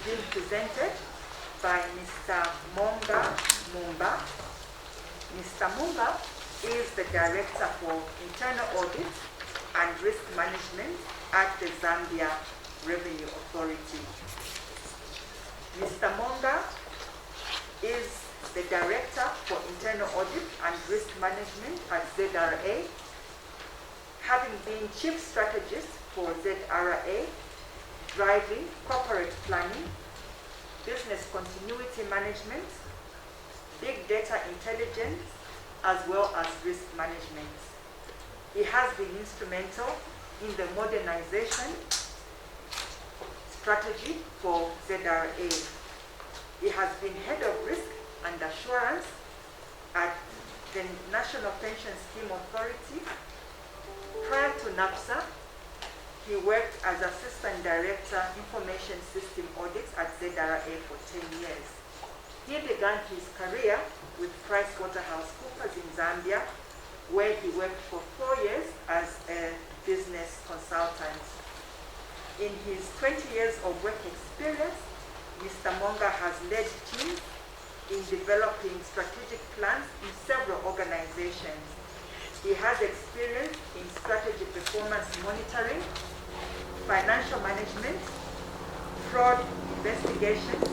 being presented by Mr. Mumba. Mr. Mumba is the Director for Internal Audit and Risk Management at the Zambia Revenue Authority. Mr. Mumba is the Director for Internal Audit and Risk Management at ZRA, having been Chief Strategist for ZRA, driving corporate planning, business continuity management, big data intelligence, as well as risk management. He has been instrumental in the modernization strategy for ZRA. He has been head of risk and assurance at the National Pension Scheme Authority. Prior to NAPSA, he worked as Assistant Director, Information System Audits at ZRA for 10 years. He began his career with PricewaterhouseCoopers in Zambia, where he worked for 4 years as a business consultant. In his 20 years of work experience, Mr. Monga has led teams in developing strategic plans in several organizations. He has experience in strategy performance monitoring, financial management, fraud investigations,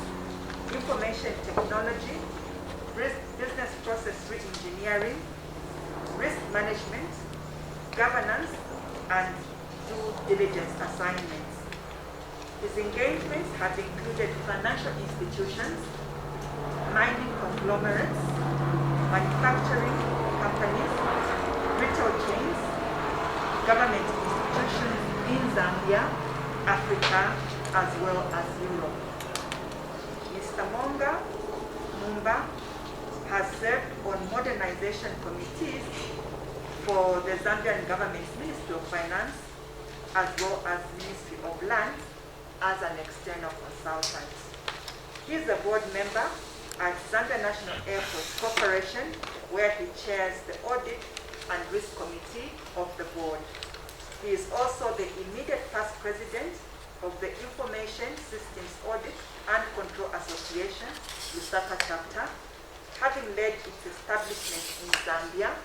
information technology, business process re-engineering, risk management, governance, and due diligence assignments. His engagements have included financial institutions, mining conglomerates, manufacturing companies, retail chains, government institutions in Zambia, Africa, as well as Europe. Mr. Mumba has served on modernization committees for the Zambian government's Ministry of Finance, as well as Ministry of Land, as an external consultant. He is a board member at Zambia National Airports Corporation, where he chairs the Audit and Risk Committee of the board. He is also the immediate past president of the Information Systems Audit and Control Association, Lusaka chapter, having led its establishment in Zambia,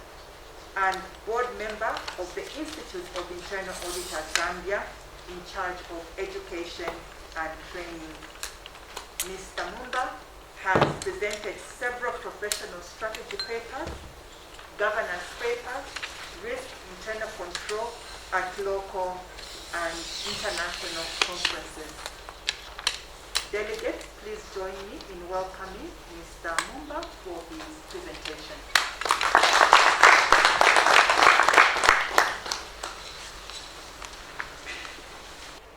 and board member of the Institute of Internal Auditors Zambia, in charge of education and training. Mr. Mumba has presented several professional strategy papers, governance papers, risk internal control at local and international conferences. Delegates, please join me in welcoming Mr. Mumba for his presentation.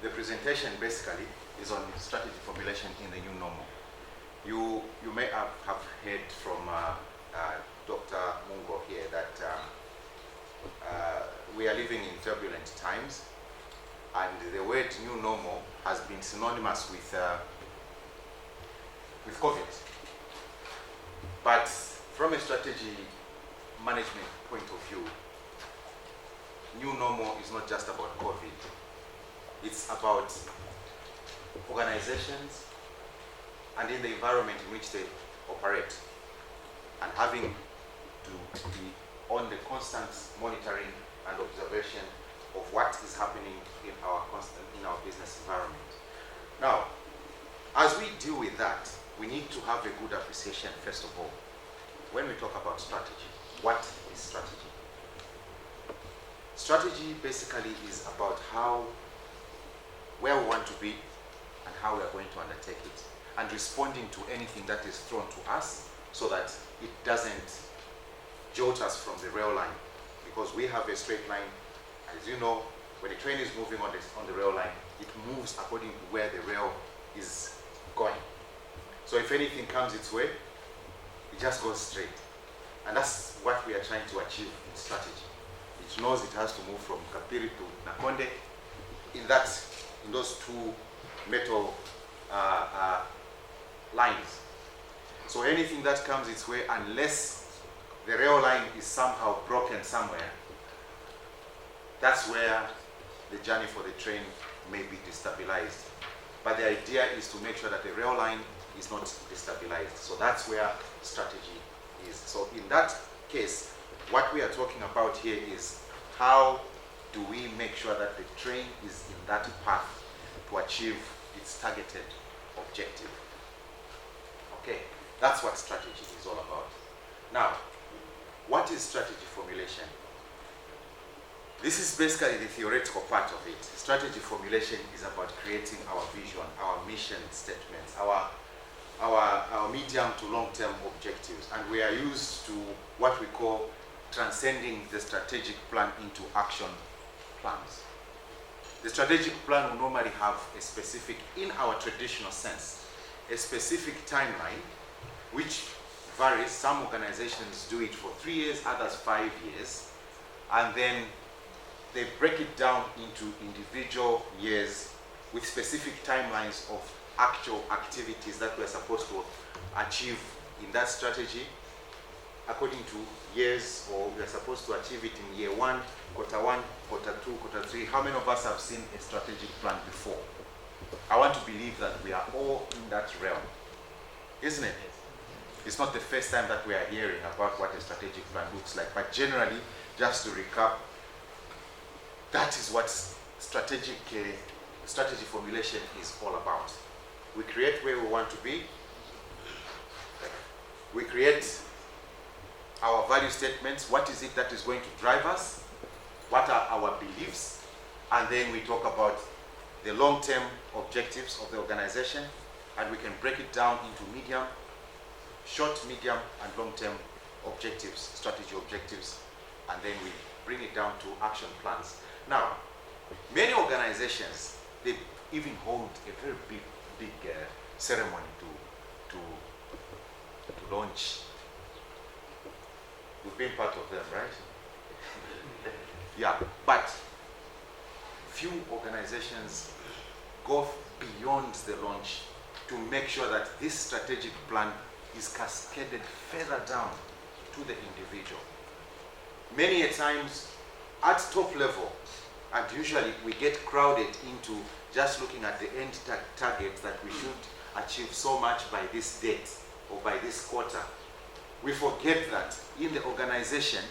The presentation basically is on strategy formulation in the new normal. You may have heard from Dr. Mungo here that we are living in turbulent times, and the word new normal has been synonymous with COVID. But from a strategy management point of view, new normal is not just about COVID. It's about organizations and in the environment in which they operate, and having to be on the constant monitoring and observation of what is happening in our business environment. Now, as we deal with that, we need to have a good appreciation, first of all. When we talk about strategy, what is strategy? Strategy basically is about where we want to be and how we are going to undertake it, and responding to anything that is thrown to us so that it doesn't jolt us from the rail line, because we have a straight line. As you know, when a train is moving on the rail line, it moves according to where the rail is going. So if anything comes its way, it just goes straight. And that's what we are trying to achieve in strategy. It knows it has to move from Kapiri to Nakonde in those two metal lines. So anything that comes its way, unless the rail line is somehow broken somewhere, that's where the journey for the train may be destabilized. but the idea is to make sure that the rail line is not destabilized. So that's where strategy is. So in that case, what we are talking about here is how do we make sure that the train is in that path to achieve its targeted objective. Okay, that's what strategy is all about. Now, what is strategy formulation? This is basically the theoretical part of it. Strategy formulation is about creating our vision, our mission statements, our medium to long-term objectives, and we are used to what we call transcending the strategic plan into action plans. The strategic plan will normally have a specific, in our traditional sense, a specific timeline, which varies. Some organizations do it for 3 years, others 5 years, and then they break it down into individual years with specific timelines of actual activities that we're supposed to achieve in that strategy according to years, or we're supposed to achieve it in year 1, quarter 1, quarter 2, quarter 3. How many of us have seen a strategic plan before? I want to believe that we are all in that realm, isn't it? It's not the first time that we are hearing about what a strategic plan looks like, but generally, just to recap, that is what strategy formulation is all about. We create where we want to be. We create our value statements. What is it that is going to drive us? What are our beliefs? And then we talk about the long-term objectives of the organization, and we can break it down into medium, short, medium, and long-term objectives, strategy objectives, and then we bring it down to action plans. Now, many organizations, they even hold a very big ceremony to launch. We've been part of them, right? Yeah, but few organizations go beyond the launch to make sure that this strategic plan is cascaded further down to the individual. Many a times at top level, and usually we get crowded into just looking at the end target that we should achieve so much by this date or by this quarter. We forget that in the organization,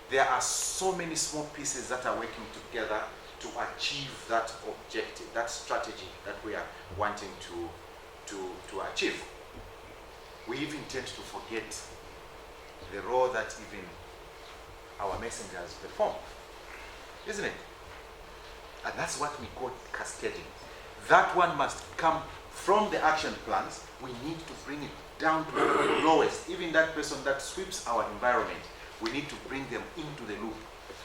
there are so many small pieces that are working together to achieve that objective, that strategy that we are wanting to achieve. We even tend to forget the role that even our messengers perform, isn't it? And that's what we call cascading. That one must come from the action plans. We need to bring it down to the lowest. Even that person that sweeps our environment, we need to bring them into the loop.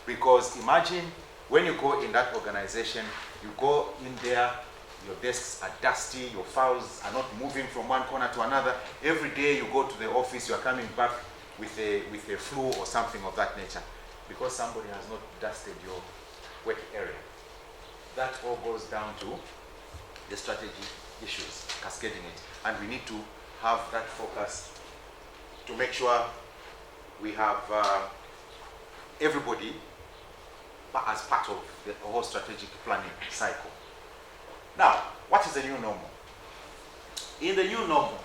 Because imagine when you go in that organization, you go in there, your desks are dusty, your files are not moving from one corner to another. Every day you go to the office, you are coming back with a flu or something of that nature because somebody has not dusted your work area. That all goes down to the strategy issues, cascading it. And we need to have that focus to make sure we have everybody as part of the whole strategic planning cycle. Now, what is the new normal? In the new normal,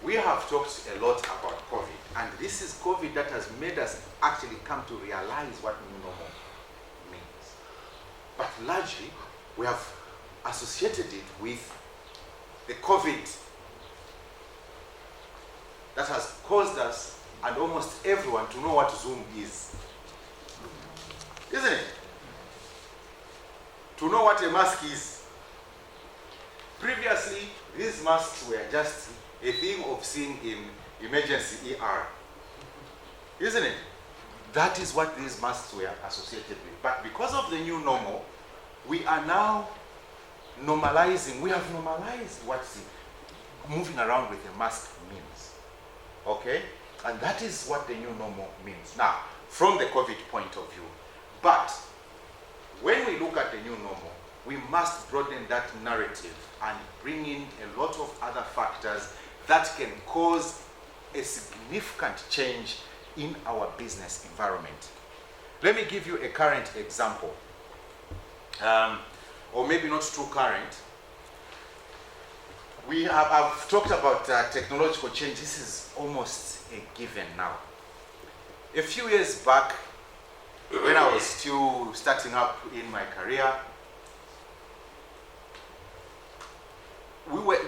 we have talked a lot about COVID, and this is COVID that has made us actually come to realize what new normal means. But largely, we have associated it with the COVID that has caused us and almost everyone to know what Zoom is. Isn't it? To know what a mask is. Previously, these masks were just a thing of seeing in emergency ER. Isn't it? That is what these masks were associated with. But because of the new normal, we are now normalizing. We have normalized what moving around with a mask means. Okay? And that is what the new normal means. Now, from the COVID point of view. But when we look at the new normal, we must broaden that narrative and bring in a lot of other factors that can cause a significant change in our business environment. Let me give you a current example, or maybe not too current. I've talked about technological change. This is almost a given now. A few years back, when I was still starting up in my career,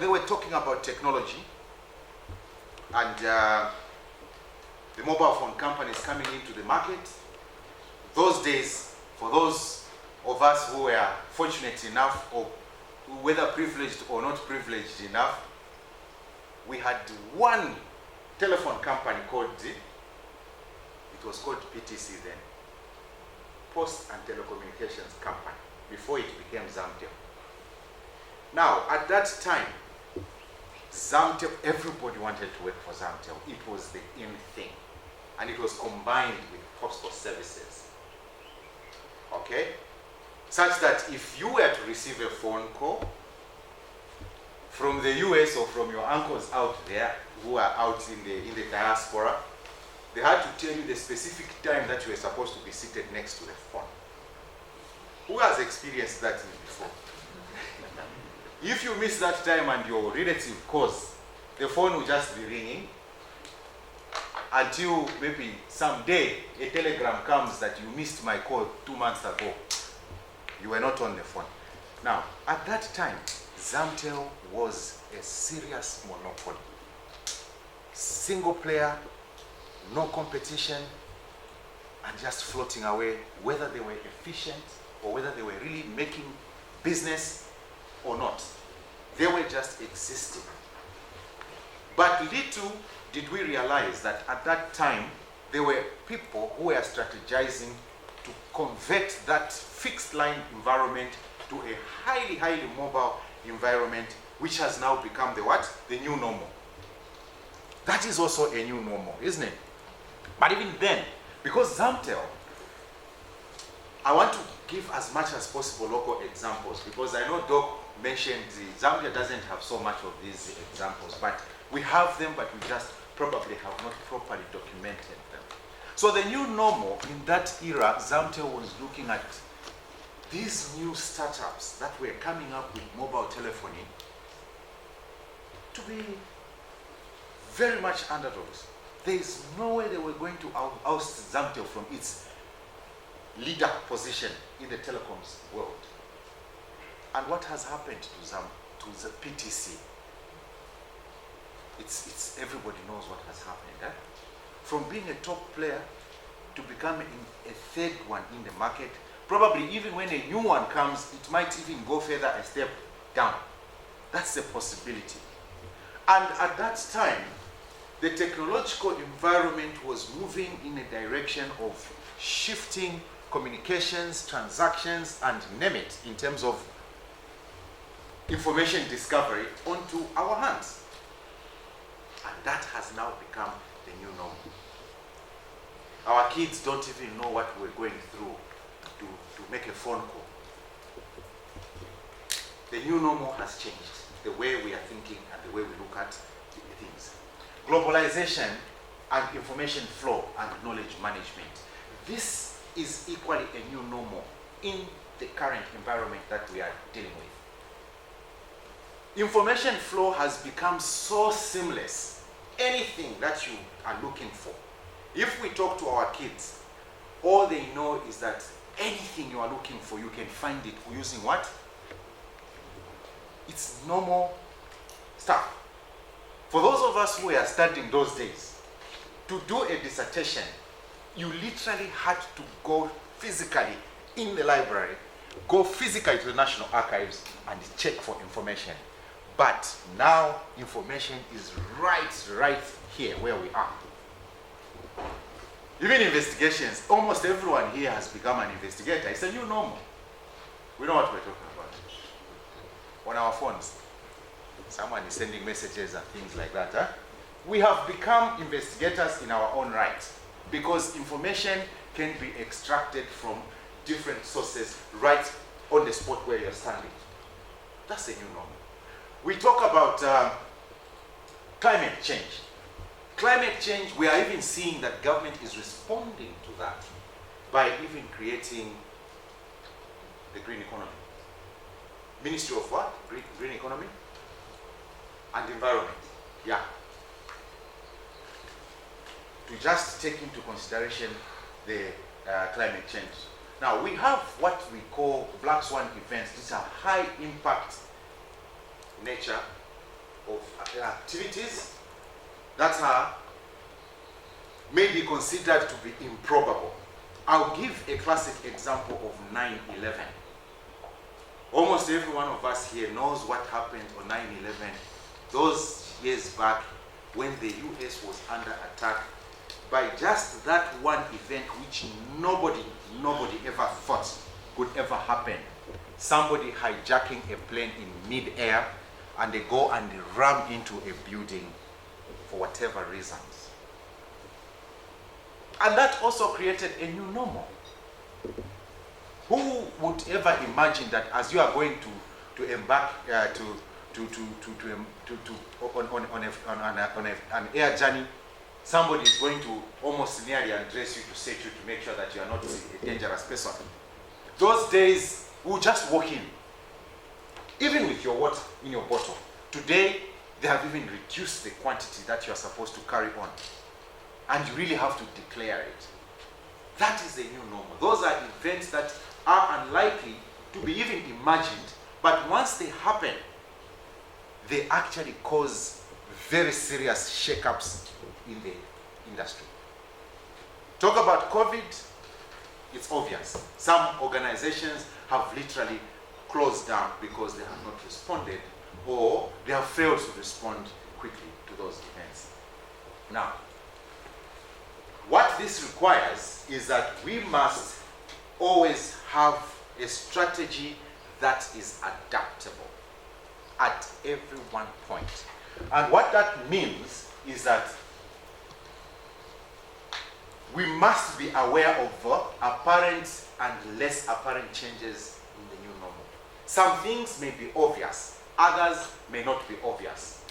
they were talking about technology and the mobile phone companies coming into the market. Those days, for those of us who were fortunate enough, or whether privileged or not privileged enough, we had one telephone company called, it was called PTC then, Post and Telecommunications Company, before it became ZAMTEL. Now, at that time, ZAMTEL, everybody wanted to work for ZAMTEL. It was the in thing. And it was combined with postal services. Okay? Such that if you were to receive a phone call from the US or from your uncles out there who are out in the diaspora, they had to tell you the specific time that you were supposed to be seated next to the phone. Who has experienced that before? If you miss that time and your relative calls, the phone will just be ringing until maybe someday a telegram comes that you missed my call 2 months ago. You were not on the phone. Now, at that time, ZAMTEL was a serious monopoly. Single player, no competition, and just floating away, whether they were efficient or whether they were really making business or not. They were just existing. But little did we realize that at that time, there were people who were strategizing to convert that fixed line environment to a highly, highly mobile environment, which has now become the what? The new normal. That is also a new normal, isn't it? But even then, because ZAMTEL, I want to give as much as possible local examples, because I know Doc mentioned ZAMTEL doesn't have so much of these examples, but we have them, but we just probably have not properly documented them. So the new normal in that era, ZAMTEL was looking at these new startups that were coming up with mobile telephony to be very much underdogs. There is no way they were going to oust ZAMTEL from its leader position in the telecoms world. And what has happened to the PTC? It's everybody knows what has happened. Eh? From being a top player to becoming a third one in the market, probably even when a new one comes, it might even go further a step down. That's a possibility. And at that time, the technological environment was moving in a direction of shifting communications, transactions, and name it, in terms of information discovery, onto our hands. And that has now become the new normal. Our kids don't even know what we're going through to make a phone call. The new normal has changed the way we are thinking and the way we look at things. Globalization and information flow and knowledge management. This is equally a new normal in the current environment that we are dealing with. Information flow has become so seamless. Anything that you are looking for. If we talk to our kids, all they know is that anything you are looking for, you can find it using what? It's normal stuff. For those of us who were studying those days, to do a dissertation, you literally had to go physically in the library, go physically to the National Archives and check for information. But now information is right here where we are. Even investigations, almost everyone here has become an investigator. It's a new normal. We know what we're talking about. On our phones, someone is sending messages and things like that. Huh? We have become investigators in our own right, because information can be extracted from different sources right on the spot where you're standing. That's a new normal. We talk about climate change. Climate change, we are even seeing that government is responding to that by even creating the green economy. Ministry of what? Green economy? and environment. Yeah. To just take into consideration the climate change. Now we have what we call black swan events. These are high impact nature of activities that are maybe considered to be improbable. I'll give a classic example of 9/11. Almost every one of us here knows what happened on 9/11 those years back when the US was under attack by just that one event which nobody ever thought could ever happen. Somebody hijacking a plane in mid-air and they go and they ram into a building for whatever reasons. And that also created a new normal. Who would ever imagine that as you are going to embark on an air journey, somebody is going to almost nearly undress you to set you to make sure that you are not a dangerous person. Those days, we'll just walk in, even with your water in your bottle. Today, they have even reduced the quantity that you are supposed to carry on. And you really have to declare it. That is the new normal. Those are events that are unlikely to be even imagined, but once they happen, they actually cause very serious shakeups in the industry. Talk about COVID, it's obvious. Some organizations have literally closed down because they have not responded or they have failed to respond quickly to those events. Now, what this requires is that we must always have a strategy that is adaptable at every one point. And what that means is that we must be aware of apparent and less apparent changes in the new normal. Some things may be obvious, others may not be obvious.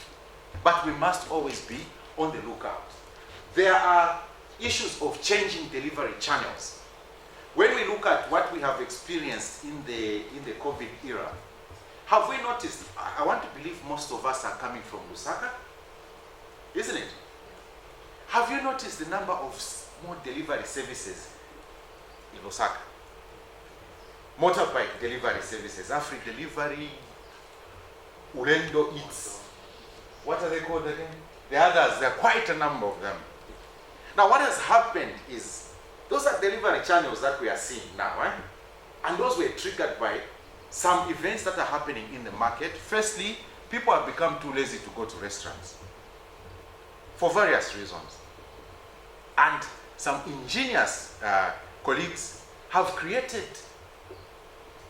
But we must always be on the lookout. There are issues of changing delivery channels. When we look at what we have experienced in the COVID era, have we noticed, I want to believe most of us are coming from Lusaka, isn't it? Have you noticed the number of small delivery services in Lusaka? Motorbike delivery services, Afri Delivery, Ulendo Eats. What are they called again? The others, there are quite a number of them. Now what has happened is, those are delivery channels that we are seeing now, eh? And those were triggered by some events that are happening in the market. Firstly, people have become too lazy to go to restaurants for various reasons. And some ingenious colleagues have created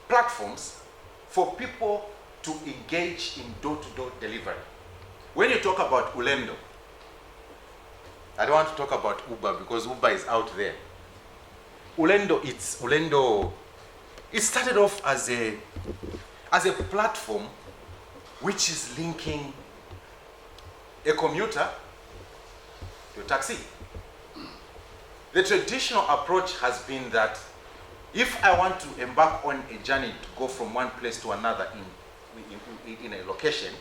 platforms for people to engage in door-to-door delivery. When you talk about Ulendo, I don't want to talk about Uber because Uber is out there. Ulendo, it started off as a platform which is linking a commuter to a taxi. The traditional approach has been that if I want to embark on a journey to go from one place to another in a location,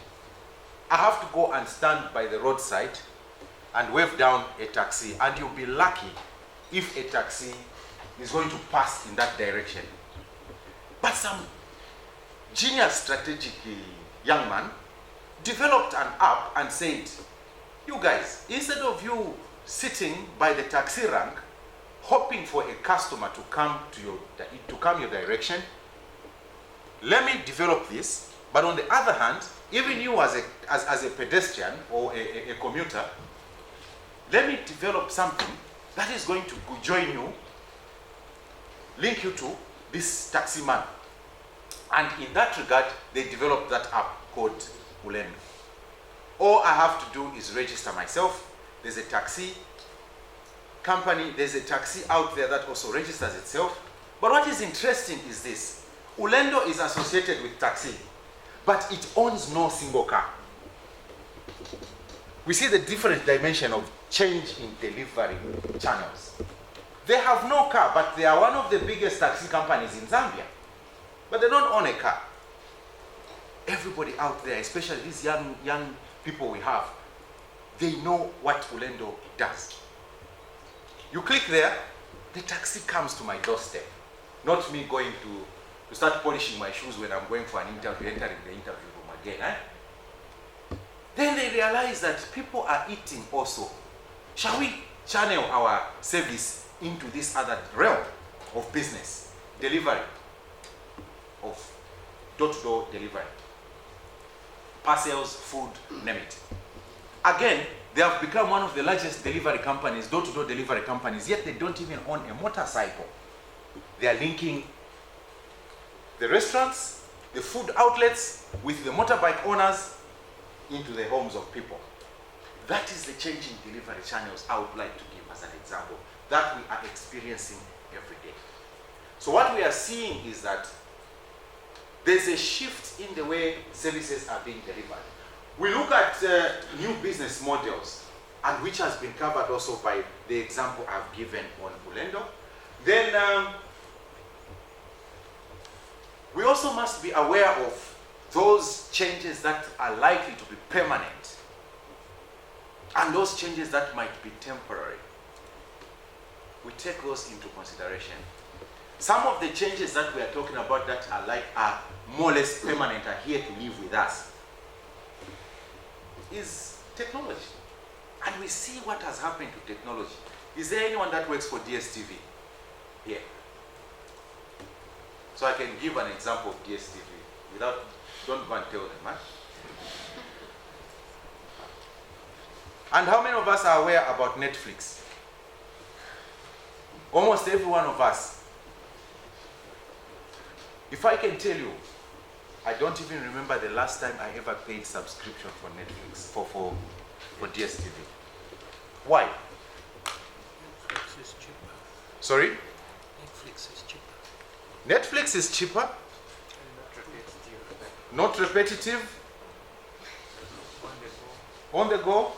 I have to go and stand by the roadside and wave down a taxi, and you'll be lucky if a taxi is going to pass in that direction. But some genius strategic young man developed an app and said, you guys, instead of you sitting by the taxi rank hoping for a customer to come your direction, let me develop this. But on the other hand, even you as a pedestrian or a commuter, let me develop something that is going to join you, link you to this taxi man. And in that regard, they developed that app called Ulendo. All I have to do is register myself. There's a taxi company, there's a taxi out there that also registers itself. But what is interesting is this. Ulendo is associated with taxi, but it owns no single car. We see the different dimension of change in delivery channels. They have no car, but they are one of the biggest taxi companies in Zambia. But they don't own a car. Everybody out there, especially these young people we have, they know what Ulendo does. You click there, the taxi comes to my doorstep. Not me going to start polishing my shoes when I'm going for an interview, entering the interview room again. Then they realize that people are eating also. Shall we channel our service into this other realm of business, delivery, of door-to-door delivery, parcels, food, name it. Again, they have become one of the largest delivery companies, door-to-door delivery companies, yet they don't even own a motorcycle. They are linking the restaurants, the food outlets with the motorbike owners into the homes of people. That is the change in delivery channels I would like to give as an example that we are experiencing every day. So what we are seeing is that there's a shift in the way services are being delivered. We look at new business models, and which has been covered also by the example I've given on Ulendo. Then we also must be aware of those changes that are likely to be permanent and those changes that might be temporary. We take those into consideration. Some of the changes that we are talking about that are more or less permanent, are here to live with us, is technology. And we see what has happened to technology. Is there anyone that works for DSTV here? So I can give an example of DSTV without, don't go and tell them, huh? And how many of us are aware about Netflix? Almost every one of us. If I can tell you, I don't even remember the last time I ever paid subscription for Netflix, for DSTV. Why? Netflix is cheaper. Sorry? Netflix is cheaper. Netflix is cheaper, not repetitive, on the go.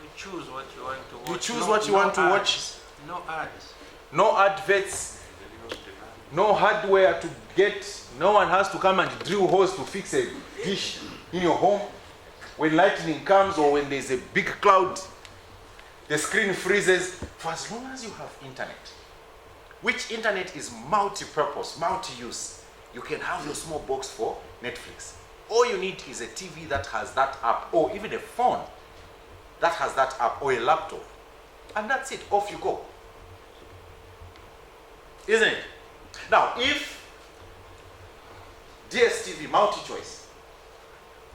You choose what you want to watch. You choose what you want to watch. No ads. No adverts, no hardware to get. No one has to come and drill holes to fix a dish in your home. When lightning comes or when there's a big cloud, the screen freezes. For as long as you have internet, which internet is multi-purpose, multi-use, you can have your small box for Netflix. All you need is a TV that has that app, or even a phone that has that app, or a laptop. And that's it, off you go. Isn't it? Now, if DSTV multi-choice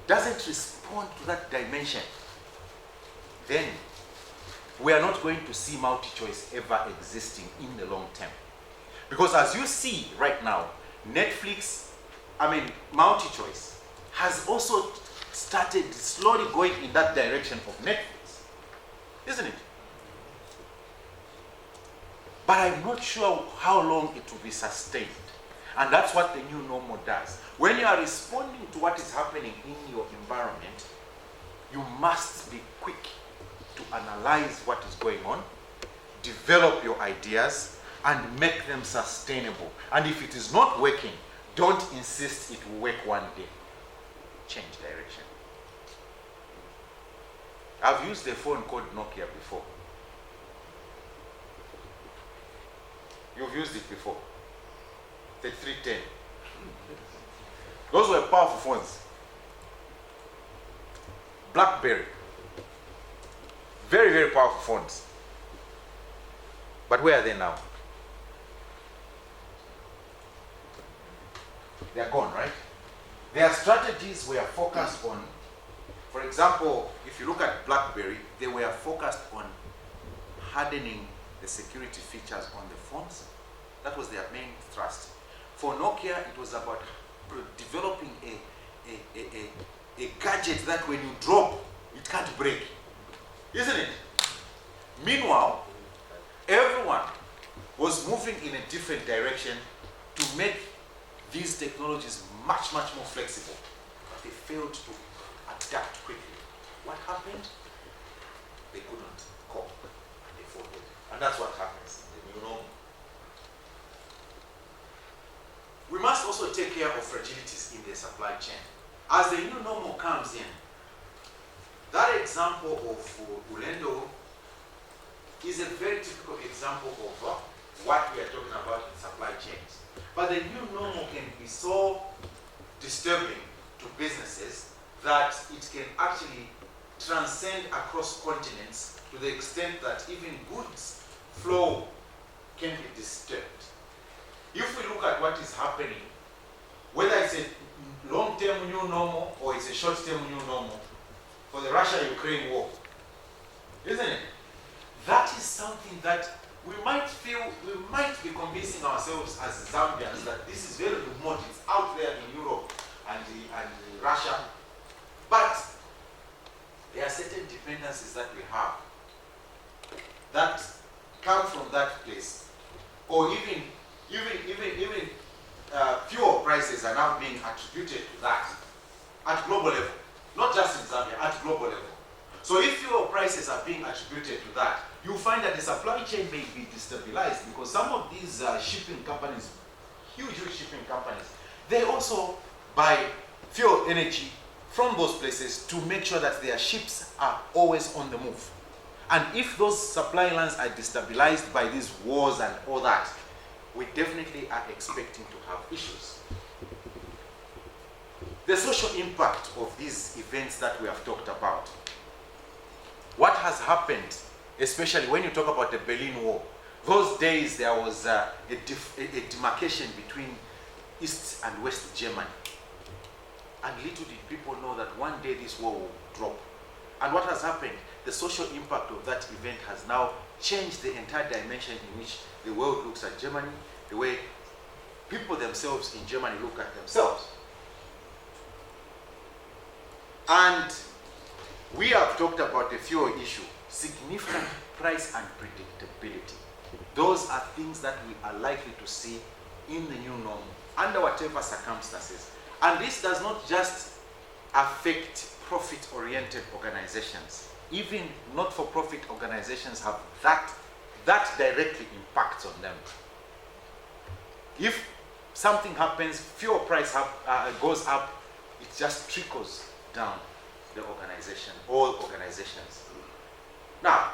doesn't respond to that dimension, then we are not going to see multi-choice ever existing in the long term. Because as you see right now, multi-choice has also started slowly going in that direction of Netflix, isn't it? But I'm not sure how long it will be sustained. And that's what the new normal does. When you are responding to what is happening in your environment, you must be quick to analyze what is going on, develop your ideas, and make them sustainable. And if it is not working, don't insist it will work one day. Change direction. I've used a phone called Nokia before. You've used it before. The 310. Those were powerful phones. BlackBerry. Very, very powerful phones. But where are they now? They are gone, right? Their strategies were focused on, for example, if you look at BlackBerry, they were focused on hardening the security features on the phones. That was their main thrust. For Nokia, it was about developing a gadget that when you drop, it can't break. Isn't it? Meanwhile, everyone was moving in a different direction to make these technologies much, much more flexible. But they failed to adapt quickly. What happened? They couldn't cope. They folded. And that's what happens, the new normal. We must also take care of fragilities in the supply chain. As the new normal comes in, that example of Ulendo is a very typical example of what we are talking about in supply chains. But the new normal can be so disturbing to businesses that it can actually transcend across continents to the extent that even goods flow can be disturbed. If we look at what is happening, whether it's a long-term new normal or it's a short-term new normal, for the Russia-Ukraine war, isn't it? That is something that we might be convincing ourselves as Zambians that this is very remote, it's out there in Europe and Russia. But there are certain dependencies that we have that come from that place. Or even fuel prices are now being attributed to that at global level, not just in Zambia, at global level. So if fuel prices are being attributed to that, you find that the supply chain may be destabilized because some of these shipping companies, huge shipping companies, they also buy fuel energy from those places to make sure that their ships are always on the move. And if those supply lines are destabilized by these wars and all that, we definitely are expecting to have issues. The social impact of these events that we have talked about. What has happened, especially when you talk about the Berlin Wall, those days there was a demarcation between East and West Germany. And little did people know that one day this war will drop. And what has happened? The social impact of that event has now changed the entire dimension in which the world looks at Germany, the way people themselves in Germany look at themselves. And we have talked about the fuel issue, significant price unpredictability. Those are things that we are likely to see in the new normal, under whatever circumstances. And this does not just affect profit-oriented organizations. Even not-for-profit organizations have that directly impacts on them. If something happens, fuel price goes up, it just trickles down the organization, all organizations. Now,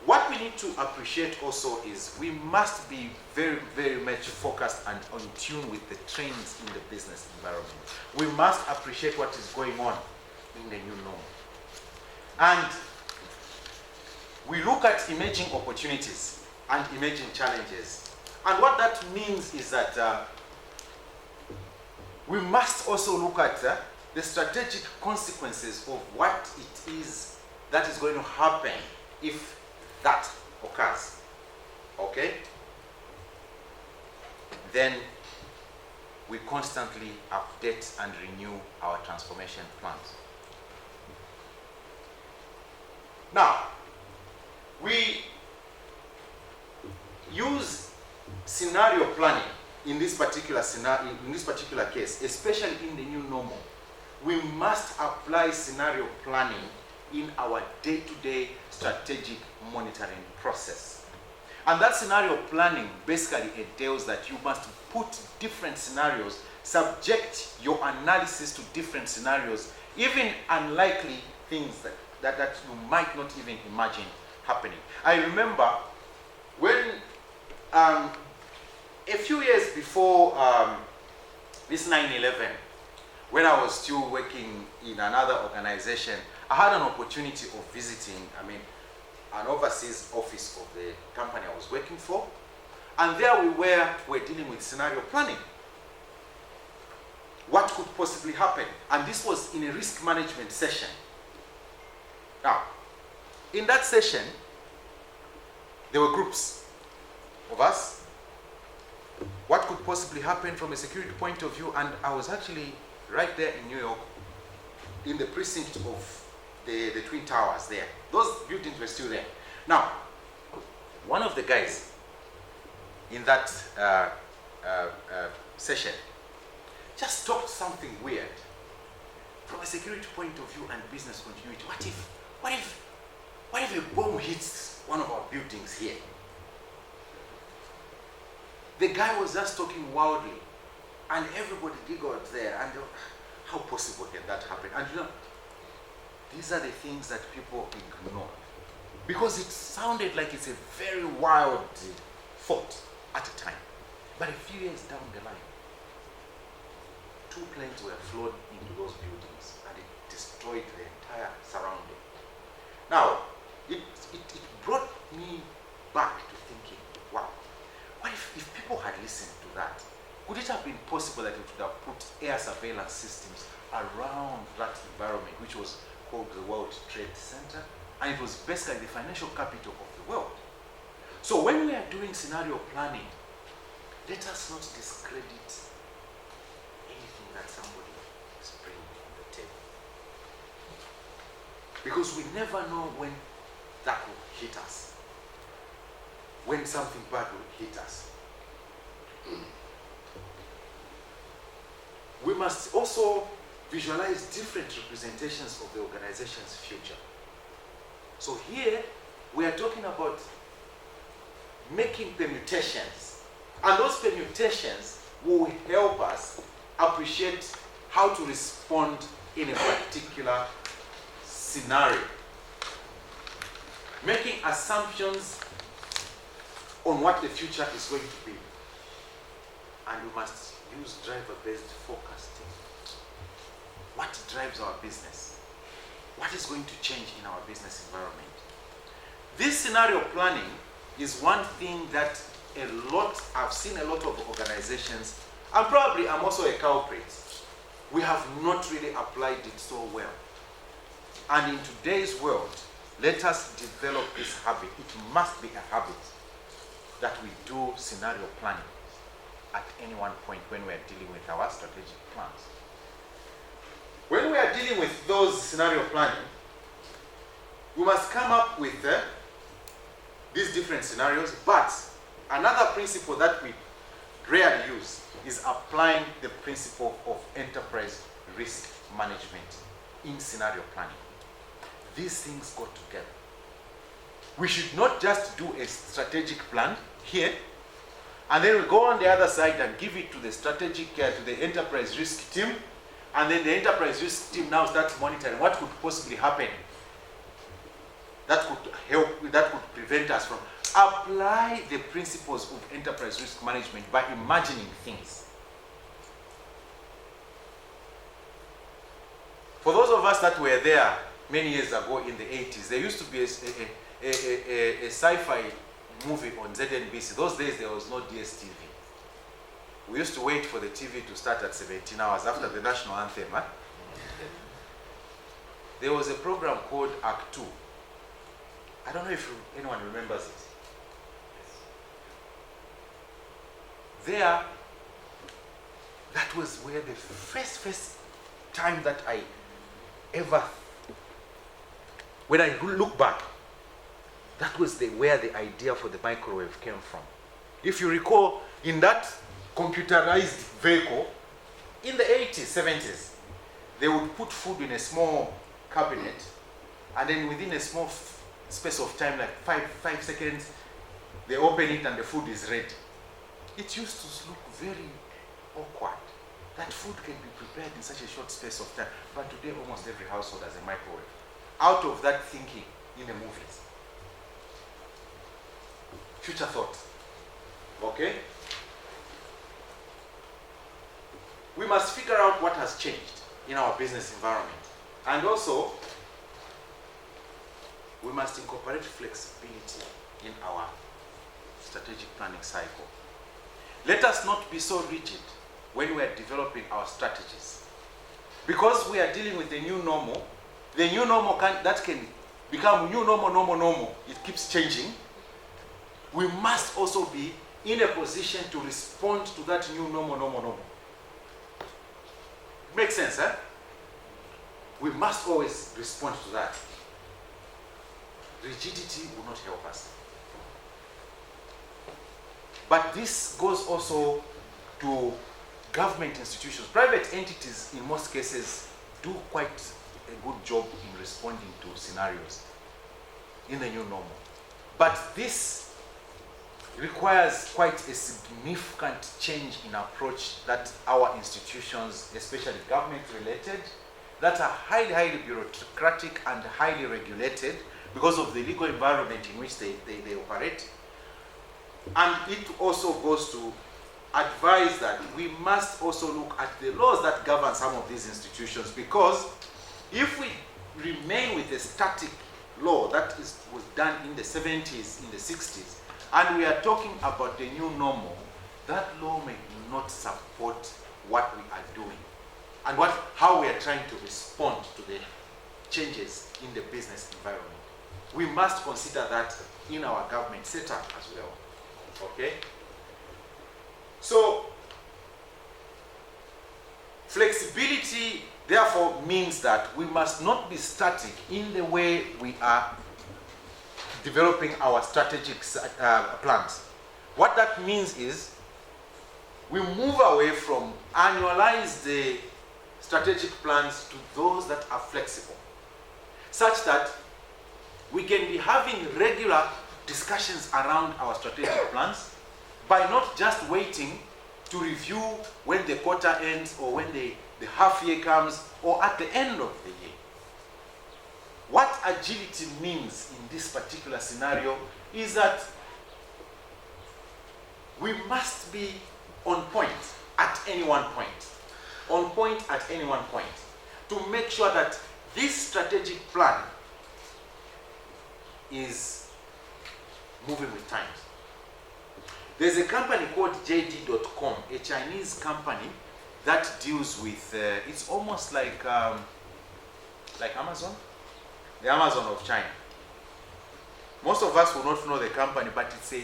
what we need to appreciate also is we must be very, very much focused and on tune with the trends in the business environment. We must appreciate what is going on in the new normal. And we look at emerging opportunities and emerging challenges. And what that means is that we must also look at the strategic consequences of what it is that is going to happen if that occurs. Okay? Then we constantly update and renew our transformation plans. Now, we use scenario planning in this particular scenario, in this particular case, especially in the new normal. We must apply scenario planning in our day-to-day strategic monitoring process. And that scenario planning basically entails that you must put different scenarios, subject your analysis to different scenarios, even unlikely things that you might not even imagine happening. I remember when a few years before this 9/11, when I was still working in another organization, I had an opportunity of visiting, an overseas office of the company I was working for. And there we were dealing with scenario planning. What could possibly happen? And this was in a risk management session. Now, in that session, there were groups of us. What could possibly happen from a security point of view? And I was actually right there in New York, in the precinct of the Twin Towers there. Those buildings were still there. Now, one of the guys in that session just talked something weird from a security point of view and business continuity. What if a bomb hits one of our buildings here? The guy was just talking wildly, and everybody giggled there. And how possible can that happen? And These are the things that people ignore. Because it sounded like it's a very wild thought at a time. But a few years down the line, 2 planes were flown into those buildings and it destroyed the entire surrounding. Now, it brought me back to thinking, wow, what if people had listened to that? Could it have been possible that it would have put air surveillance systems around that environment, which was called the World Trade Center? And it was basically the financial capital of the world. So when we are doing scenario planning, let us not discredit anything that somebody is bringing on the table. Because we never know when that will hit us. When something bad will hit us. We must also visualize different representations of the organization's future. So here, we are talking about making permutations. And those permutations will help us appreciate how to respond in a particular scenario. Making assumptions on what the future is going to be. And we must use driver-based forecasting. What drives our business? What is going to change in our business environment? This scenario planning is one thing that I've seen a lot of organizations, and probably I'm also a culprit, we have not really applied it so well. And in today's world, let us develop this habit. It must be a habit that we do scenario planning at any one point when we are dealing with our strategic plans. When we are dealing with those scenario planning, we must come up with these different scenarios, but another principle that we rarely use is applying the principle of enterprise risk management in scenario planning. These things go together. We should not just do a strategic plan here, and then we go on the other side and give it to the strategic, to the enterprise risk team, and then the enterprise risk team now starts monitoring what could possibly happen that could help, that could prevent us from. Apply the principles of enterprise risk management by imagining things. For those of us that were there many years ago in the 80s, there used to be a sci-fi movie on ZNBC. Those days there was no DSTV. We used to wait for the TV to start at 17 hours after the national anthem. Huh? There was a program called Act 2. I don't know if anyone remembers it. There, that was where the first time that I ever, when I look back, that was where the idea for the microwave came from. If you recall, in that computerized vehicle, in the 80s, 70s, they would put food in a small cabinet, and then within a small space of time, like 5 seconds, they open it and the food is ready. It used to look very awkward. That food can be prepared in such a short space of time, but today almost every household has a microwave. Out of that thinking in the movies. Future thought. Okay? We must figure out what has changed in our business environment. And also, we must incorporate flexibility in our strategic planning cycle. Let us not be so rigid when we are developing our strategies. Because we are dealing with the new normal that can become new normal, it keeps changing. We must also be in a position to respond to that new normal. Makes sense, huh? We must always respond to that. Rigidity will not help us. But this goes also to government institutions. Private entities, in most cases, do quite a good job in responding to scenarios in the new normal. But this requires quite a significant change in approach that our institutions, especially government-related, that are highly bureaucratic and highly regulated because of the legal environment in which they operate. And it also goes to advise that we must also look at the laws that govern some of these institutions, because if we remain with a static law that was done in the 70s, in the 60s, and we are talking about the new normal, that law may not support what we are doing and how we are trying to respond to the changes in the business environment. We must consider that in our government setup as well. Okay? So, flexibility therefore means that we must not be static in the way we are developing our strategic plans. What that means is we move away from annualize the strategic plans to those that are flexible, such that we can be having regular discussions around our strategic plans by not just waiting to review when the quarter ends or when the half year comes or at the end of the year. What agility means in this particular scenario is that we must be on point at any one point. On point at any one point. To make sure that this strategic plan is moving with times. There's a company called JD.com, a Chinese company that deals with, it's almost like Amazon, the Amazon of China. Most of us will not know the company, but it's a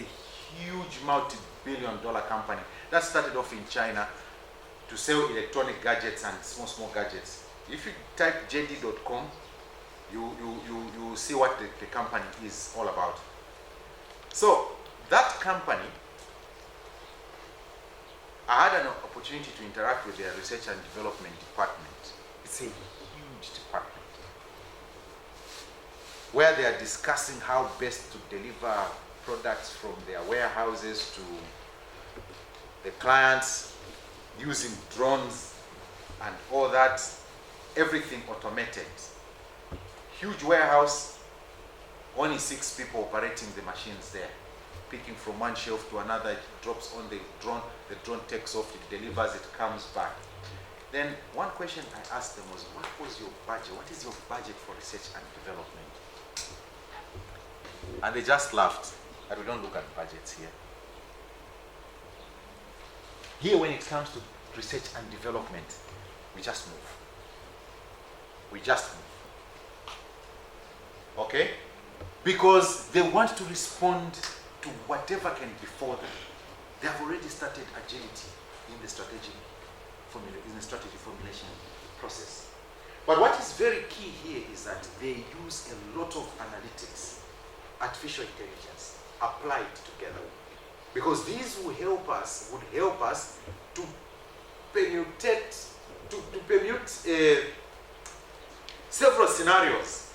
huge multi-billion-dollar company that started off in China to sell electronic gadgets and small gadgets. If you type JD.com, you see what the company is all about. So that company, I had an opportunity to interact with their research and development department. It's a huge department where they are discussing how best to deliver products from their warehouses to the clients using drones and all that, everything automated. Huge warehouse, only 6 people operating the machines there, picking from one shelf to another. It drops on the drone takes off, it delivers, it comes back. Then one question I asked them was, what was your budget? What is your budget for research and development? And they just laughed. And we don't look at budgets here. Here, when it comes to research and development, we just move. We just move. Okay? Because they want to respond to whatever can befall them. They have already started agility in the strategy formulation process. But what is very key here is that they use a lot of analytics, artificial intelligence, applied together. Because these would help us to permutate, to permute several scenarios.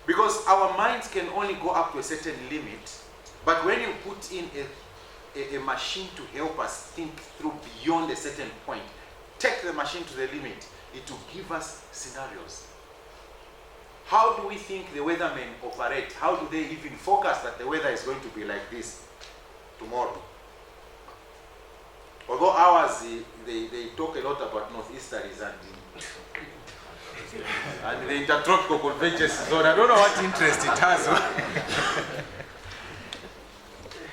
Because our minds can only go up to a certain limit, but when you put in a machine to help us think through beyond a certain point, take the machine to the limit, it will give us scenarios. How do we think the weathermen operate? How do they even forecast that the weather is going to be like this tomorrow? Although ours, they talk a lot about northeasterlies and the intertropical convergence zone. I don't know what interest it has.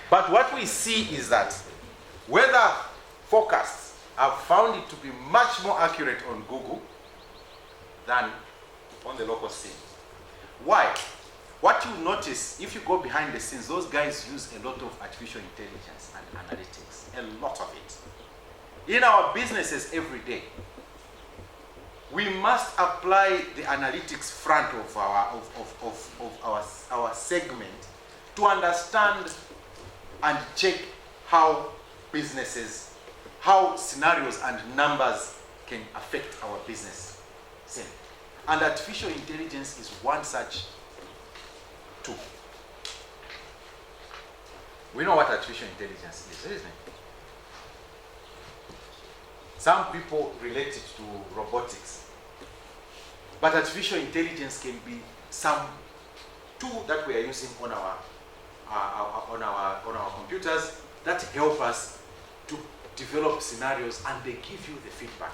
But what we see is that weather forecasts have found it to be much more accurate on Google than on the local scene. Why? What you notice, if you go behind the scenes, those guys use a lot of artificial intelligence and analytics, a lot of it. In our businesses every day, we must apply the analytics front of our segment to understand and check how businesses, how scenarios and numbers can affect our business. And artificial intelligence is one such tool. We know what artificial intelligence is, isn't it? Some people relate it to robotics. But artificial intelligence can be some tool that we are using on our computers that help us to develop scenarios, and they give you the feedback.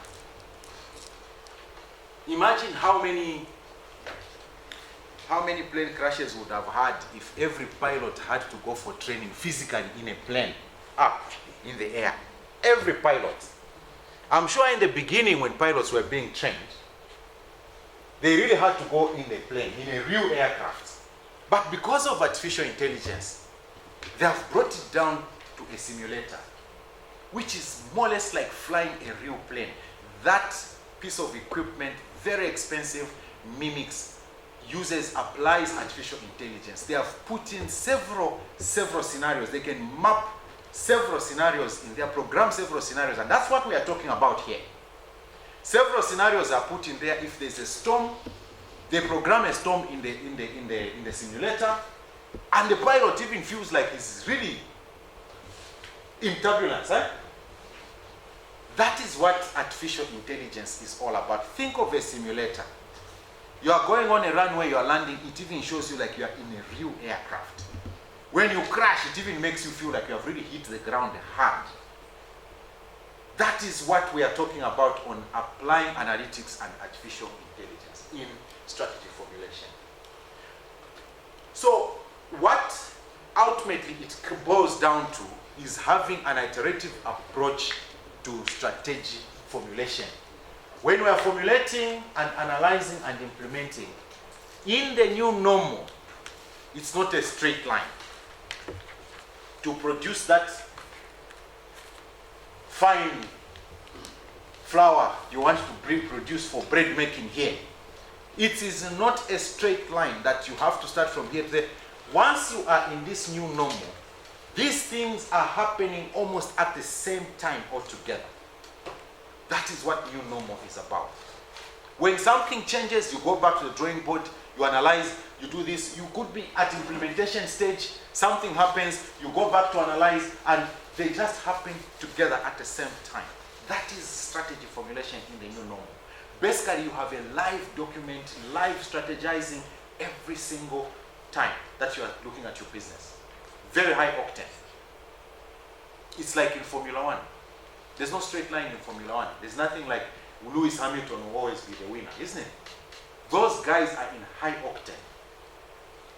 Imagine how many plane crashes would have had if every pilot had to go for training physically in a plane up in the air. Every pilot. I'm sure in the beginning when pilots were being trained, they really had to go in a plane, in a real aircraft. But because of artificial intelligence, they have brought it down to a simulator, which is more or less like flying a real plane. That piece of equipment, very expensive, applies artificial intelligence. They have put in several scenarios. They can map several scenarios in their program, several scenarios, and that's what we are talking about here. Several scenarios are put in there. If there's a storm, they program a storm in the simulator, and the pilot even feels like he's really in turbulence. That is what artificial intelligence is all about. Think of a simulator. You are going on a runway, you are landing, it even shows you like you are in a real aircraft. When you crash, it even makes you feel like you have really hit the ground hard. That is what we are talking about on applying analytics and artificial intelligence in strategy formulation. So what ultimately it boils down to is having an iterative approach to strategy formulation. When we are formulating and analyzing and implementing, in the new normal, it's not a straight line. To produce that fine flour you want to produce for bread making here, it is not a straight line that you have to start from here to there. Once you are in this new normal, these things are happening almost at the same time altogether. That is what new normal is about. When something changes, you go back to the drawing board, you analyze, you do this. You could be at implementation stage, something happens, you go back to analyze, and they just happen together at the same time. That is strategy formulation in the new normal. Basically, you have a live document, live strategizing every single time that you are looking at your business. Very high octane. It's like in Formula One. There's no straight line in Formula One. There's nothing like Lewis Hamilton will always be the winner, isn't it? Those guys are in high octane.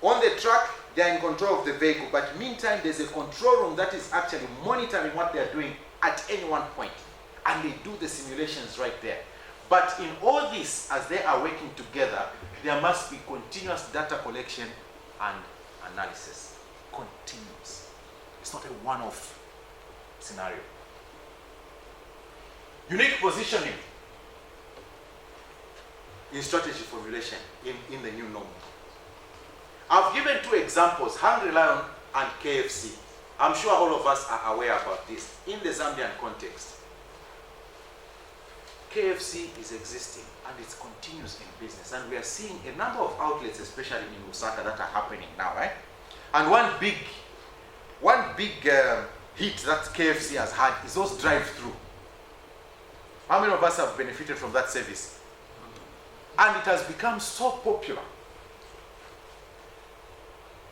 On the track, they are in control of the vehicle, but meantime, there's a control room that is actually monitoring what they are doing at any one point. And they do the simulations right there. But in all this, as they are working together, there must be continuous data collection and analysis. Continuous. It's not a one-off scenario. Unique positioning in strategy formulation in the new normal. I've given two examples, Hungry Lion and KFC. I'm sure all of us are aware about this in the Zambian context. KFC is existing and it continues in business, and we are seeing a number of outlets, especially in Lusaka, that are happening now, right? And one big hit that KFC has had is those drive-through. How many of us have benefited from that service? And it has become so popular.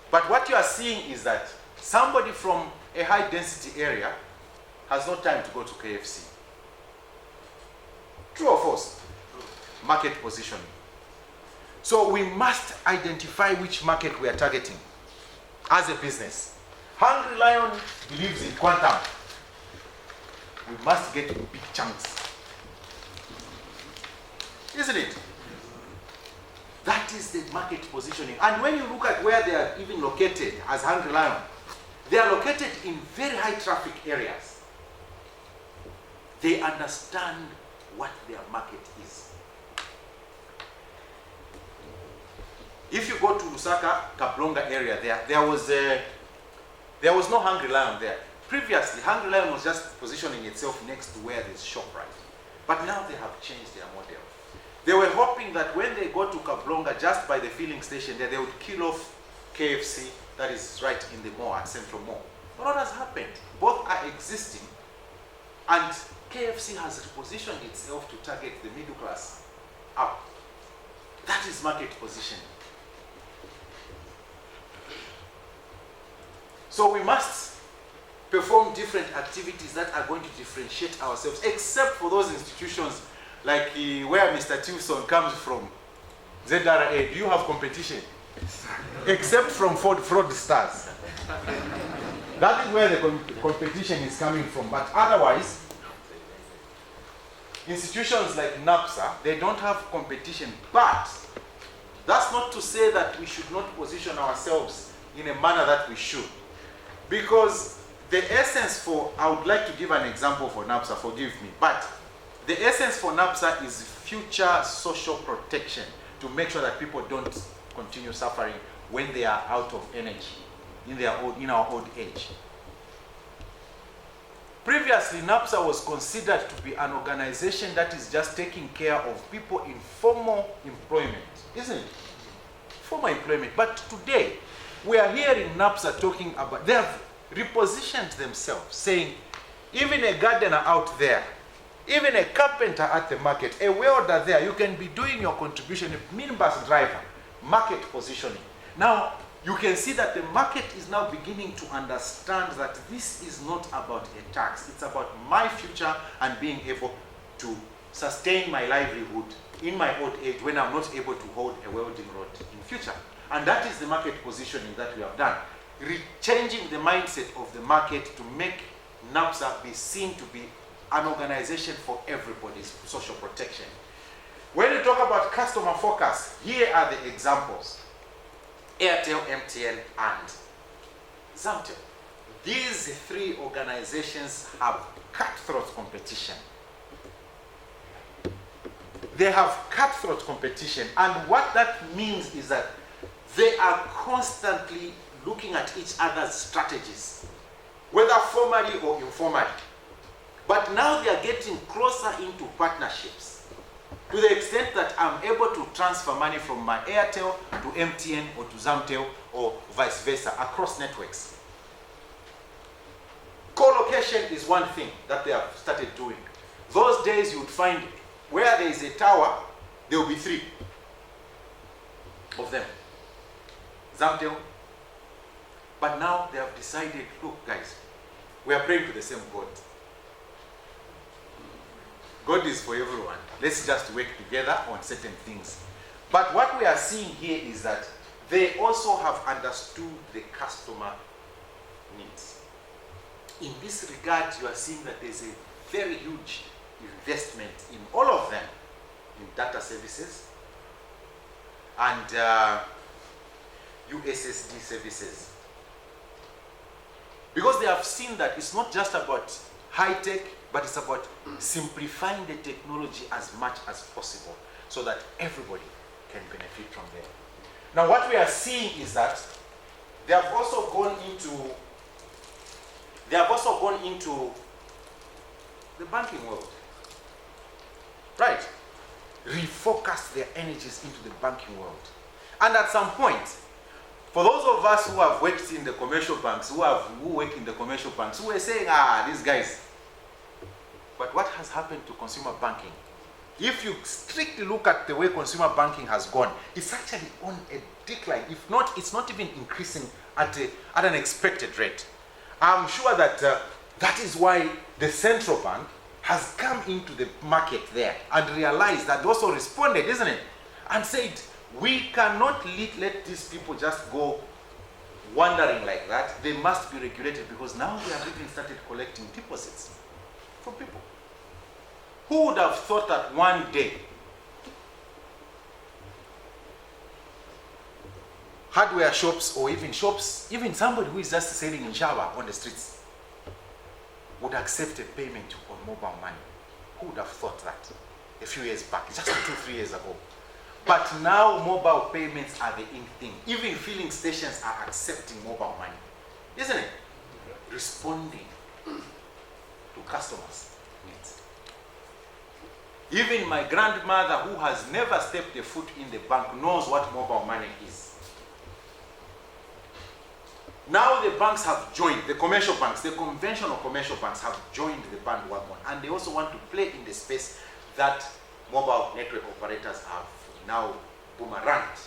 But what you are seeing is that somebody from a high density area has no time to go to KFC. True or false? Market positioning. So we must identify which market we are targeting as a business. Hungry Lion believes in quantum. We must get big chunks. Isn't it? That is the market positioning. And when you look at where they are even located as Hungry Lion, they are located in very high traffic areas. They understand what their market is. If you go to Lusaka, Kablonga area, there was no Hungry Lion there. Previously, Hungry Lion was just positioning itself next to where there's ShopRite. But now they have changed their model. They were hoping that when they go to Kablonga, just by the filling station there, they would kill off KFC that is right in the mall, at Central Mall. But what has happened? Both are existing, and KFC has repositioned itself to target the middle class up. is market positioning. So we must perform different activities that are going to differentiate ourselves, except for those institutions like where Mr. Tilson comes from, ZRA. Do you have competition? Except from fraudsters. That is where the competition is coming from. But otherwise, institutions like NAPSA, they don't have competition. But that's not to say that we should not position ourselves in a manner that we should. Because the essence for, I would like to give an example for NAPSA, forgive me, but the essence for NAPSA is future social protection, to make sure that people don't continue suffering when they are out of energy in our old age. Previously, NAPSA was considered to be an organization that is just taking care of people in formal employment, isn't it? Formal employment. But today, we are hearing NAPSA talking about, they have repositioned themselves, saying, even a gardener out there, even a carpenter at the market, a welder there, you can be doing your contribution, a minibus driver, market positioning. Now, you can see that the market is now beginning to understand that this is not about a tax. It's about my future and being able to sustain my livelihood in my old age when I'm not able to hold a welding rod in future. And that is the market positioning that we have done. Changing the mindset of the market to make NAPSA be seen to be an organization for everybody's social protection. When you talk about customer focus, here are the examples. Airtel, MTN, and Zamtel. These three organizations have cutthroat competition. They have cutthroat competition, and what that means is that they are constantly looking at each other's strategies, whether formally or informally. But now they are getting closer into partnerships, to the extent that I'm able to transfer money from my Airtel to MTN or to Zamtel or vice versa across networks. Co-location is one thing that they have started doing. Those days you would find where there is a tower, there will be 3 of them. Zamtel. But now they have decided, look guys, we are praying to the same God. God is for everyone. Let's just work together on certain things. But what we are seeing here is that they also have understood the customer needs. In this regard, you are seeing that there's a very huge investment in all of them, in data services and USSD services. Because they have seen that it's not just about high tech, but it's about simplifying the technology as much as possible so that everybody can benefit from there. Now what we are seeing is that they have also gone into the banking world. Right? Refocus their energies into the banking world. And at some point, for those of us who have worked in the commercial banks, who work in the commercial banks, who are saying, these guys. But what has happened to consumer banking? If you strictly look at the way consumer banking has gone, it's actually on a decline. If not, it's not even increasing at an expected rate. I'm sure that that is why the central bank has come into the market there and realized that, also responded, isn't it? And said, we cannot let these people just go wandering like that. They must be regulated, because now they have even started collecting deposits from people. Who would have thought that one day hardware shops, or even shops, even somebody who is just selling in shower on the streets, would accept a payment on mobile money? Who would have thought that a few years back, just 2-3 years ago? But now mobile payments are the in thing. Even filling stations are accepting mobile money, isn't it? Responding to customers' needs. Even my grandmother, who has never stepped a foot in the bank, knows what mobile money is. Now the banks have joined, the commercial banks, the conventional commercial banks have joined the bandwagon, and they also want to play in the space that mobile network operators have now boomerang it.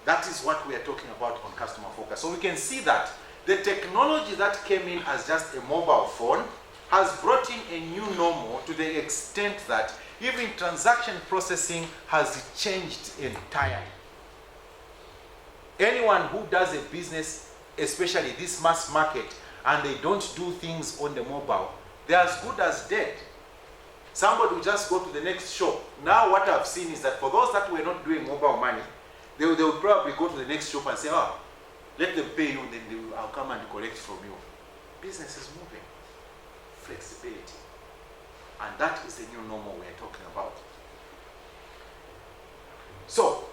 That is what we are talking about on customer focus. So we can see that the technology that came in as just a mobile phone has brought in a new normal to the extent that even transaction processing has changed entirely. Anyone who does a business, especially this mass market, and they don't do things on the mobile, they're as good as dead. Somebody will just go to the next shop. Now what I've seen is that for those that were not doing mobile money, they would probably go to the next shop and say, oh, let them pay you, then I'll come and collect from you. Business is moving. Flexibility. And that is the new normal we're talking about. So,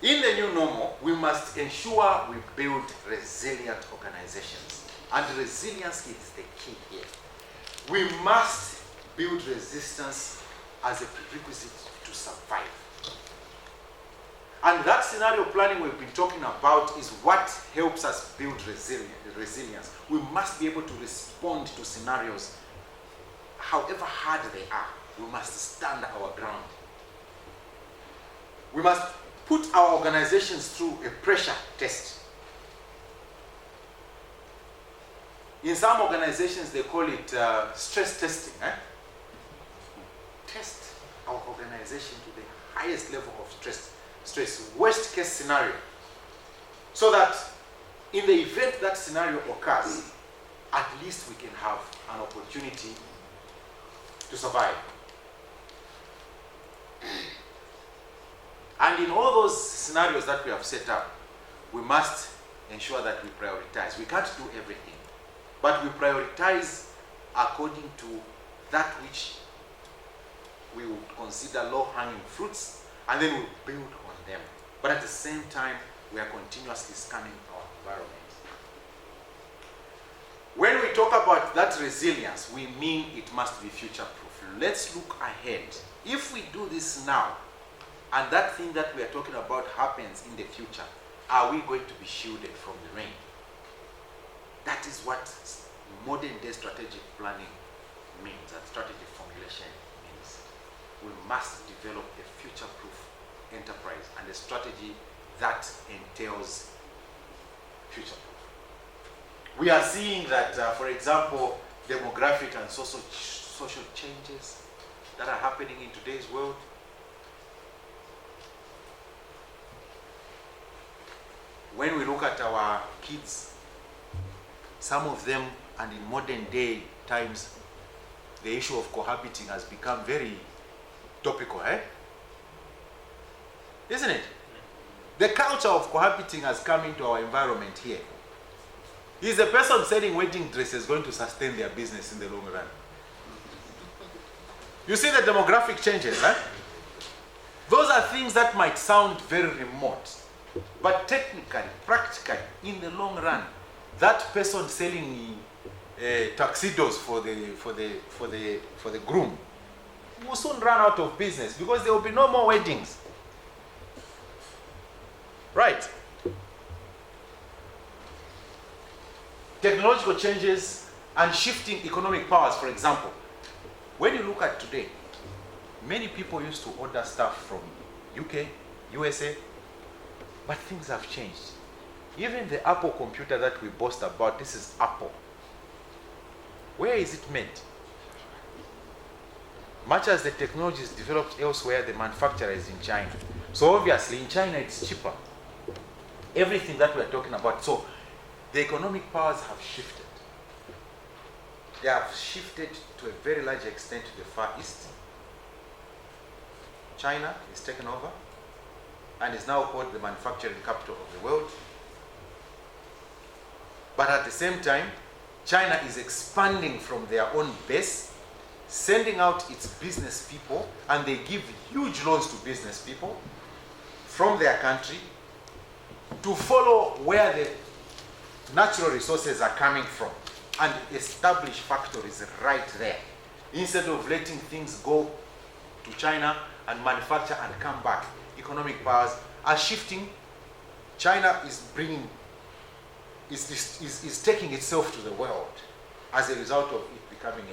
in the new normal, we must ensure we build resilient organizations. And resilience is the key here. We must build resistance as a prerequisite to survive. And that scenario planning we've been talking about is what helps us build resilience. We must be able to respond to scenarios, however hard they are. We must stand our ground. We must put our organizations through a pressure test. In some organizations, they call it stress testing. Test our organization to the highest level of stress, worst case scenario. So that in the event that scenario occurs, at least we can have an opportunity to survive. And in all those scenarios that we have set up, we must ensure that we prioritize. We can't do everything, but we prioritize according to that which we would consider low-hanging fruits, and then we'll build on them. But at the same time, we are continuously scanning our environment. When we talk about that resilience, we mean it must be future-proof. Let's look ahead. If we do this now, and that thing that we are talking about happens in the future, are we going to be shielded from the rain? That is what modern-day strategic planning means, and strategy formulation means. We must develop a future-proof enterprise and a strategy that entails future-proof. We are seeing that, for example, demographic and social changes that are happening in today's world. When we look at our kids, some of them, and in modern day times, the issue of cohabiting has become very topical, Isn't it? The culture of cohabiting has come into our environment here. Is the person selling wedding dresses going to sustain their business in the long run? You see the demographic changes, Those are things that might sound very remote, but technically, practically, in the long run, that person selling tuxedos for the groom will soon run out of business because there will be no more weddings. Right? Technological changes and shifting economic powers, for example. When you look at today, many people used to order stuff from UK, USA, but things have changed. Even the Apple computer that we boast about, this is Apple. Where is it made? Much as the technology is developed elsewhere, the manufacturer is in China. So obviously in China it's cheaper. Everything that we're talking about. So the economic powers have shifted. They have shifted to a very large extent to the Far East. China is taken over and is now called the manufacturing capital of the world. But at the same time, China is expanding from their own base, sending out its business people, and they give huge loans to business people from their country to follow where the natural resources are coming from and establish factories right there, instead of letting things go to China and manufacture and come back. Economic powers are shifting. China is taking itself to the world as a result of it becoming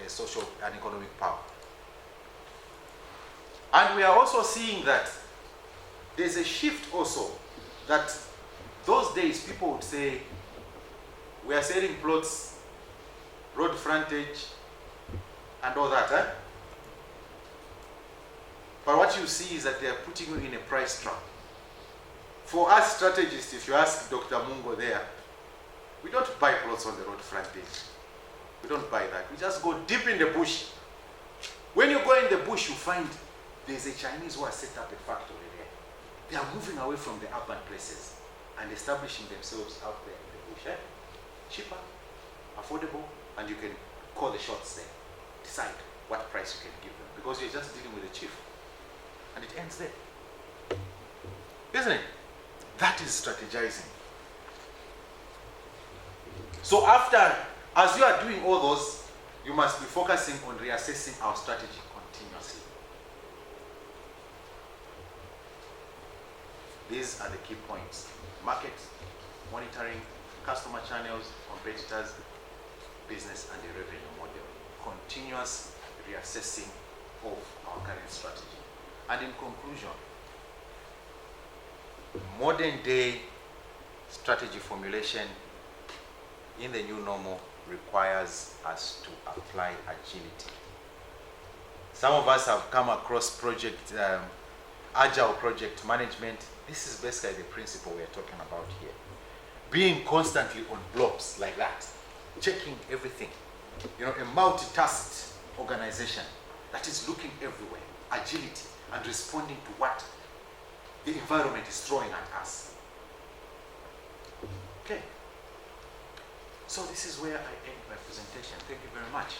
a social and economic power. And we are also seeing that there's a shift also, that those days people would say, we are selling plots, road frontage, and all that. But what you see is that they are putting you in a price trap. For us strategists, if you ask Dr. Mungo there, we don't buy plots on the road frontage. We don't buy that. We just go deep in the bush. When you go in the bush, you find there's a Chinese who has set up a factory there. They are moving away from the urban places and establishing themselves out there in the bush. Cheaper, affordable, and you can call the shots there. Decide what price you can give them, because you're just dealing with the chief. And it ends there. Isn't it? That is strategizing. So after, as you are doing all those, you must be focusing on reassessing our strategy continuously. These are the key points: market, monitoring, customer channels, competitors, business, and the revenue model. Continuous reassessing of our current strategy. And in conclusion, modern day strategy formulation in the new normal requires us to apply agility. Some of us have come across agile project management. This is basically the principle we are talking about here. Being constantly on blobs like that, checking everything. You know, a multitasked organization that is looking everywhere, agility, and responding to what the environment is throwing at us. Okay. So this is where I end my presentation. Thank you very much.